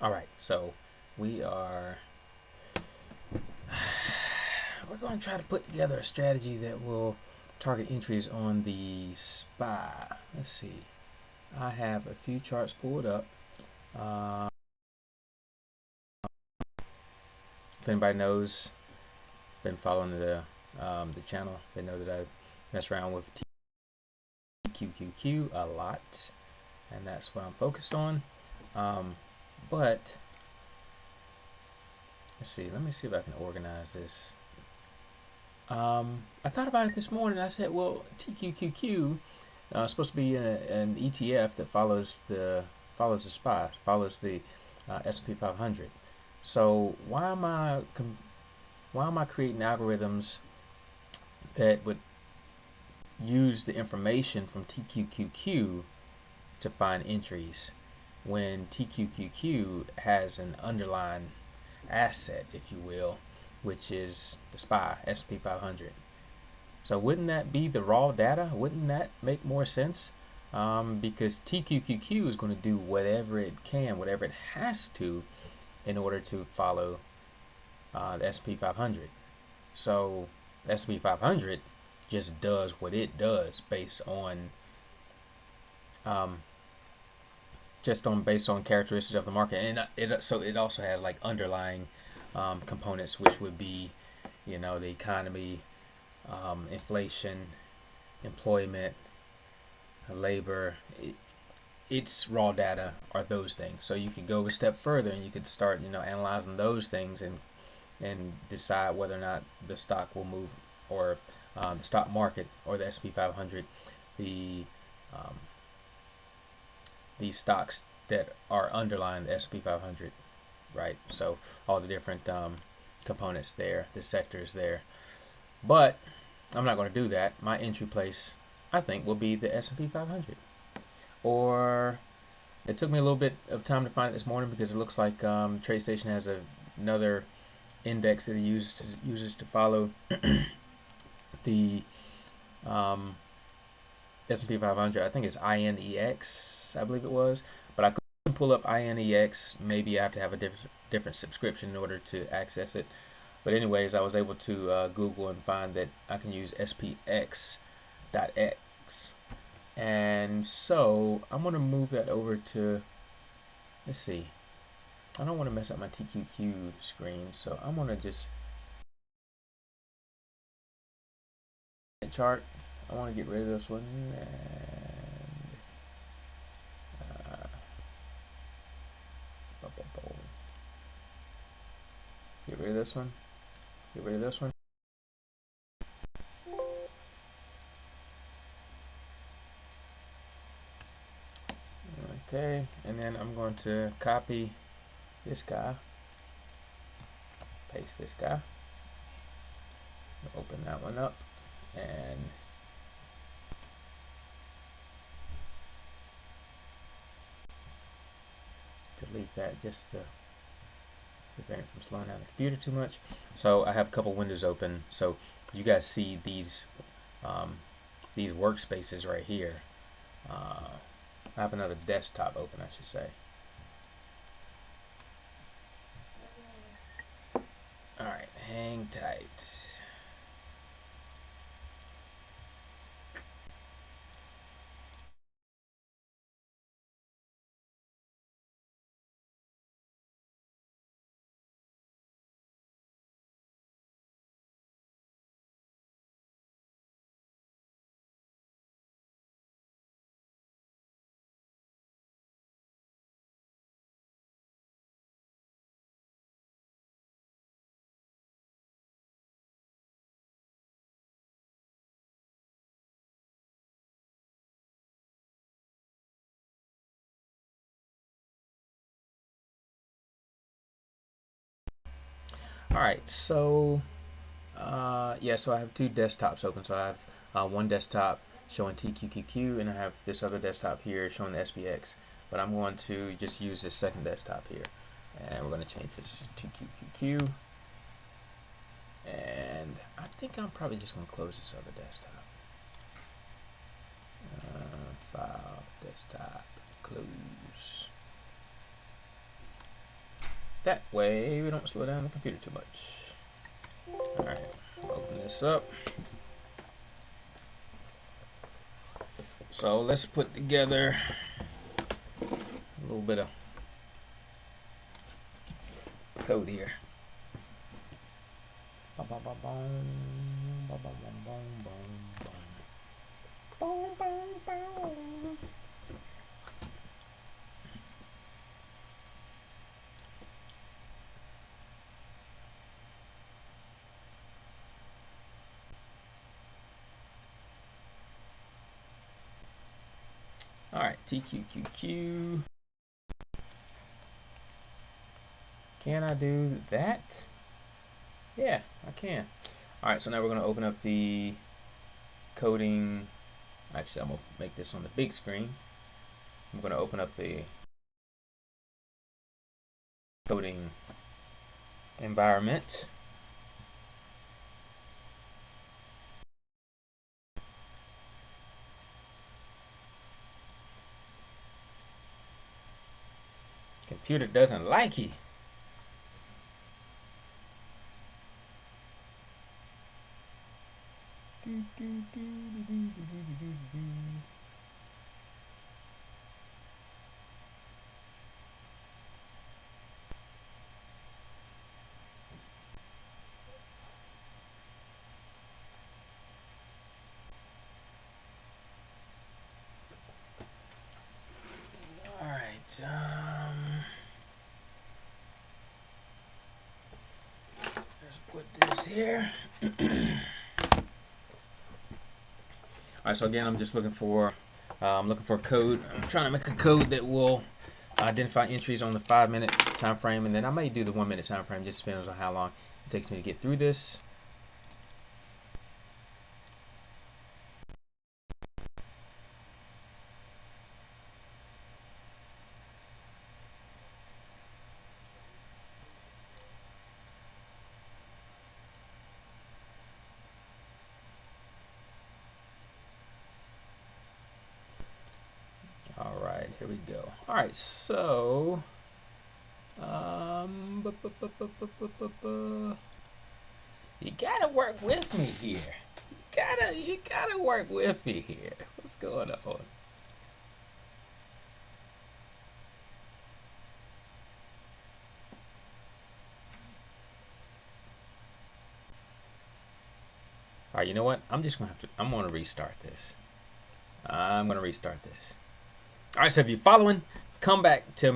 Alright, so we are we're going to try to put together a strategy that will target entries on the SPY. Let's see. I have a few charts pulled up. If anybody knows, been following the channel, they know that I mess around with tqqq a lot, and that's what I'm focused on. But let's see. Let me see if I can organize this. I thought about it this morning. I said, well, tqqq is supposed to be an ETF that follows the SPY, follows the S&P 500. So why am I creating algorithms that would use the information from tqqq to find entries when tqqq has an underlying asset, if you will, which is the SPY, S&P 500. So wouldn't that be the raw data? Wouldn't that make more sense? Because tqqq is going to do whatever it can, whatever it has to, in order to follow the S&P 500. So the S&P 500 just does what it does based on based on characteristics of the market, and it also has like underlying components, which would be, the economy, inflation, employment, labor. Its raw data are those things. So you could go a step further and you could start, analyzing those things and decide whether or not the stock will move, or the stock market, or the S&P 500, the these stocks that are underlying the S&P 500, right? So all the different components there, the sectors there. But I'm not going to do that. My entry place, I think, will be the S&P 500. Or it took me a little bit of time to find it this morning, because it looks like TradeStation has another index that it uses to follow the S&P 500. I think it's INEX, I believe it was, but I couldn't pull up INEX. Maybe I have to have a different subscription in order to access it. But anyways, I was able to Google and find that I can use SPX.X. And so I'm going to move that over to, let's see, I don't want to mess up my tqqq screen, so I'm going to just chart. I want to get rid of this one, and get rid of this one, get rid of this one. Okay, and then I'm going to copy this guy, paste this guy, open that one up, and delete that just to prevent it from slowing down the computer too much. So I have a couple windows open, so you guys see these workspaces right here. I have another desktop open, I should say. Alright, hang tight. Alright, so so I have two desktops open. So I have one desktop showing tqqq, and I have this other desktop here showing the SPX. But I'm going to just use this second desktop here, and we're going to change this to tqqq. And I think I'm probably just going to close this other desktop. File, desktop, close. That way we don't slow down the computer too much. All right, open this up. So let's put together a little bit of code here. All right, tqqq. Can I do that? Yeah, I can. All right, so now we're going to open up the coding. Actually, I'm going to make this on the big screen. I'm going to open up the coding environment. Computer doesn't like you. All right. Let's put this here. All right, so again, I'm just looking for code. I'm trying to make a code that will identify entries on the 5-minute time frame, and then I may do the 1-minute time frame. Just depends on how long it takes me to get through this. All right, here we go. All right, so you gotta work with me here. You gotta work with me here. What's going on? All right, you know what? I'm gonna restart this. I'm gonna restart this. All right, so if you're following, come back to